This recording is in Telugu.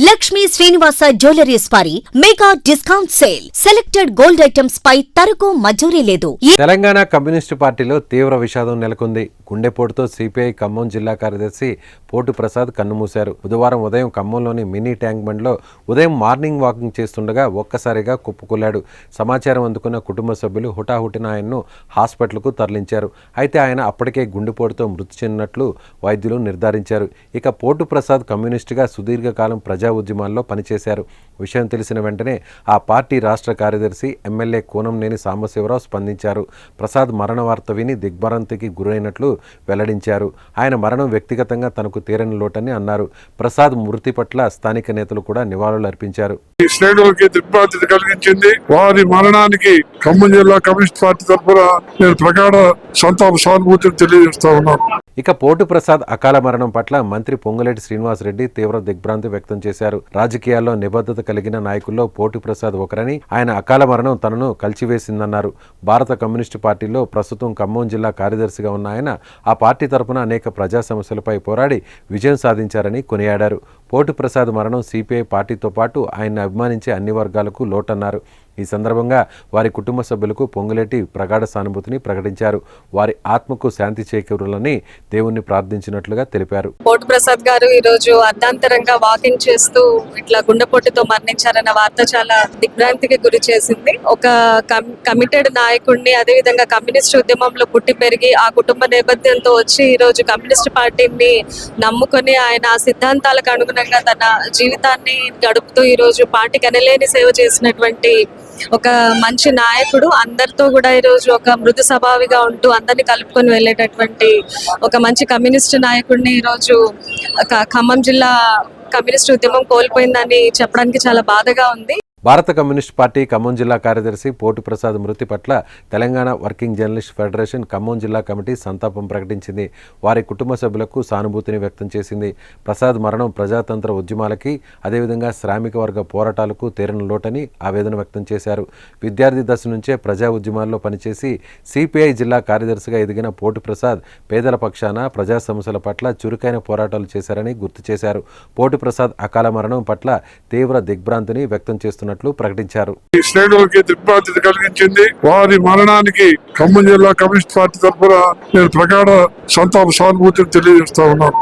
లక్ష్మీ శ్రీనివాస జ్యువెలరీస్ వారి mega discount sale. Selected gold items పై తరుగు మజూరీ లేదు. తెలంగాణ కమ్యూనిస్టు పార్టీలో తీవ్ర విషాదం నెలకొంది. గుండెపోటుతో సిపిఐ ఖమ్మం జిల్లా కార్యదర్శి పోటు ప్రసాద్ కన్నుమూశారు. బుధవారం ఉదయం ఖమ్మంలోని మినీ ట్యాంక్ బండ్లో ఉదయం మార్నింగ్ వాకింగ్ చేస్తుండగా ఒక్కసారిగా కుప్పకూలాడు. సమాచారం అందుకున్న కుటుంబ సభ్యులు హుటాహుటిన ఆయన్ను హాస్పిటల్కు తరలించారు. అయితే ఆయన అప్పటికే గుండెపోటుతో మృతి చెందినట్లు వైద్యులు నిర్ధారించారు. ఇక పోటు ప్రసాద్ కమ్యూనిస్టుగా సుదీర్ఘకాలం ప్రజా ఉద్యమాల్లో పనిచేశారు. విషయం తెలిసిన వెంటనే ఆ పార్టీ రాష్ట్ర కార్యదర్శి ఎమ్మెల్యే కూనంనేని సాంబశివరావు స్పందించారు. ప్రసాద్ మరణ వార్త విని దిగ్భ్రాంతికి గురైనట్లు వెల్లడించారు. ఆయన మరణం వ్యక్తిగతంగా తనకు తీరని లోటని అన్నారు. ప్రసాద్ మృతి పట్ల స్థానిక నేతలు కూడా నివాళులు అర్పించారు. శ్రేణులకి దిగ్భ్రాంతి కలిగించింది. వారి మరణానికి ఖమ్మం జిల్లా కమ్యూనిస్ట్ పార్టీ తరఫున నేను ప్రగాఢ సంతాప సానుభూతిని తెలియజేస్తా ఉన్నాను. ఇక పోటు ప్రసాద్ అకాల మరణం పట్ల మంత్రి పొంగులేటి శ్రీనివాసరెడ్డి తీవ్ర దిగ్భ్రాంతి వ్యక్తం చేశారు. రాజకీయాల్లో నిబద్ధత కలిగిన నాయకుల్లో పోటు ప్రసాద్ ఒకరని, ఆయన అకాల మరణం తనను కలిచివేసిందన్నారు. భారత కమ్యూనిస్టు పార్టీలో ప్రస్తుతం ఖమ్మం జిల్లా కార్యదర్శిగా ఉన్న ఆయన ఆ పార్టీ తరఫున అనేక ప్రజా సమస్యలపై పోరాడి విజయం సాధించారని కొనియాడారు. పోటు ప్రసాద్ మరణం సిపిఐ పార్టీతో పాటు ఆయన్ని అభిమానించే అన్ని వర్గాలకు లోటన్నారు. ఈ సందర్భంగా వారి కుటుంబ సభ్యులకు పొంగులేటి ప్రగాఢ సానుభూతిని ప్రకటించారు. వారి ఆత్మకు శాంతి చేకూరాలని దేవుణ్ణి ప్రార్థించినట్లుగా తెలిపారు. పోటు ప్రసాద్ గారు ఈ రోజు అర్ధాంతరంగా వాకింగ్ చేస్తూ ఇట్లా గుండెపోటుతో మరణించారన్న వార్త చాలా దిగ్భ్రాంతికి గురి చేసింది. ఒక కమిటెడ్ నాయకుడిని, అదేవిధంగా కమ్యూనిస్ట్ ఉద్యమంలో పుట్టి పెరిగి ఆ కుటుంబ నేపథ్యంతో వచ్చి ఈ రోజు కమ్యూనిస్ట్ పార్టీని నమ్ముకొని ఆయన సిద్ధాంతాలకు అనుగుణంగా తన జీవితాన్ని గడుపుతూ ఈ రోజు పార్టీకి ఎనలేని సేవ చేసినటువంటి ఒక మంచి నాయకుడు. అందరితో కూడా ఈరోజు ఒక మృదు స్వభావిగా ఉంటూ అందరినీ కలుపుకొని వెళ్ళేటటువంటి ఒక మంచి కమ్యూనిస్ట్ నాయకుడిని ఈరోజు ఖమ్మం జిల్లా కమ్యూనిస్ట్ ఉద్యమం కోల్పోయిందని చెప్పడానికి చాలా బాధగా ఉంది. భారత కమ్యూనిస్ట్ పార్టీ ఖమ్మం జిల్లా కార్యదర్శి పోటు ప్రసాద్ మృతి పట్ల Telangana working journalist federation Khammam జిల్లా కమిటీ సంతాపం ప్రకటించింది. వారి కుటుంబ సభ్యులకు సానుభూతిని వ్యక్తం చేసింది. ప్రసాద్ మరణం ప్రజాతంత్ర ఉద్యమాలకి, అదేవిధంగా శ్రామిక వర్గ పోరాటాలకు తీరని లోటని ఆవేదన వ్యక్తం చేశారు. విద్యార్థి దశ నుంచే ప్రజా ఉద్యమాల్లో పనిచేసి సిపిఐ జిల్లా కార్యదర్శిగా ఎదిగిన పోటు ప్రసాద్ పేదల పక్షాన ప్రజా సమస్యల పట్ల చురుకైన పోరాటాలు చేశారని గుర్తు చేశారు. పోటు ప్రసాద్ అకాల మరణం పట్ల తీవ్ర దిగ్భ్రాంతిని వ్యక్తం చేస్తున్నారు ప్రకటించారు. శ్రేణులకి దిగ్భ్రాంతి కలిగించింది. వారి మరణానికి ఖమ్మం జిల్లా కమ్యూనిస్ట్ పార్టీ తరఫున నేను ప్రగాఢ సంతాప సానుభూతిని తెలియజేస్తా ఉన్నాను.